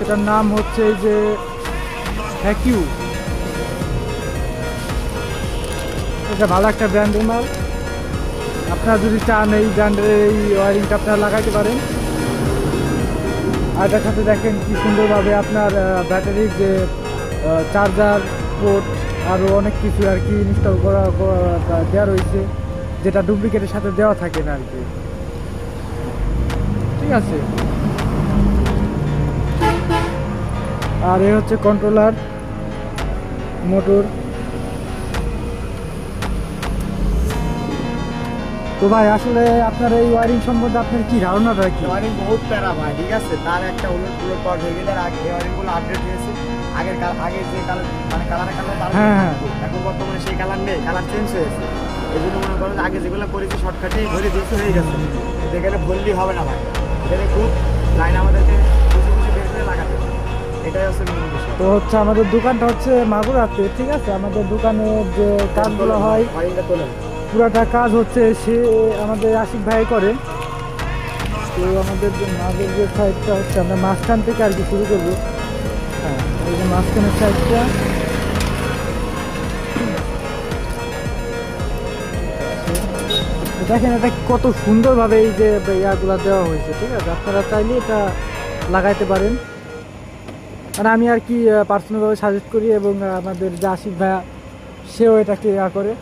সেটার নাম হচ্ছে এই যে হ্যাকিউ। এটা ভালো একটা ব্র্যান্ডের মাল। আপনারা যদি চান এই ব্র্যান্ডের এই ওয়ারিংটা আপনারা লাগাইতে পারেন। আর এটার সাথে দেখেন কি সুন্দরভাবে আপনার ব্যাটারির যে চার্জার পোর্ট আরও অনেক কিছু আর কি ইনস্টল করা দেওয়া রয়েছে, যেটা ডুপ্লিকেটের সাথে দেওয়া থাকে না আর কি। ঠিক আছে। আর এ হচ্ছে কন্ট্রোলার মোটর। তো ভাই আসলে আপনার এই ওয়ারিং সম্বন্ধে আপনার কি ধারণাটা কি? ওয়ারিং বহুত প্যারা ভাই, ঠিক আছে। তার একটা উলট পুলট পাওয়ার হয়ে গেলে আগে ওয়ারিংগুলো আপডেট হয়েছে। আগে যে কালার মানে কালার তার হ্যাঁ। এখন বর্তমানে সেই কালার নেই, কালার চেঞ্জ হয়েছে। এই জন্য মনে করেন আগে যেগুলো করেছি শর্টকাটেই ভরে দিয়েছে হয়ে গেছে। এখানে ভরলি হবে না ভাই, এখানে খুব লাইন আমাদেরকে বুঝে বুঝে বের করে লাগাতে হবে। এটাই হচ্ছে মেন বিষয়। তো হচ্ছে আমাদের দোকানটা হচ্ছে মাগুরাতে, ঠিক আছে। আমাদের দোকানের যে কাজগুলো হয় ওয়ারিংটা তোলেন। পুরাটা কাজ হচ্ছে সে আমাদের আশিক ভাই করে। তো আমাদের যে মাঝের যে সাইডটা হচ্ছে আমরা মাঝখান থেকে আর কি শুরু করবো। হ্যাঁ, এই যে মাঝখানের সাইডটা। দেখেন এটা কত সুন্দরভাবে এই যে ইয়াগুলা দেওয়া হয়েছে, ঠিক আছে। আপনারা চাইলে এটা লাগাইতে পারেন। মানে আমি আর কি পার্সোনালভাবে সাজেস্ট করি, এবং আমাদের যে আশিক ভাইয়া সেও এটাকে ইয়া করে।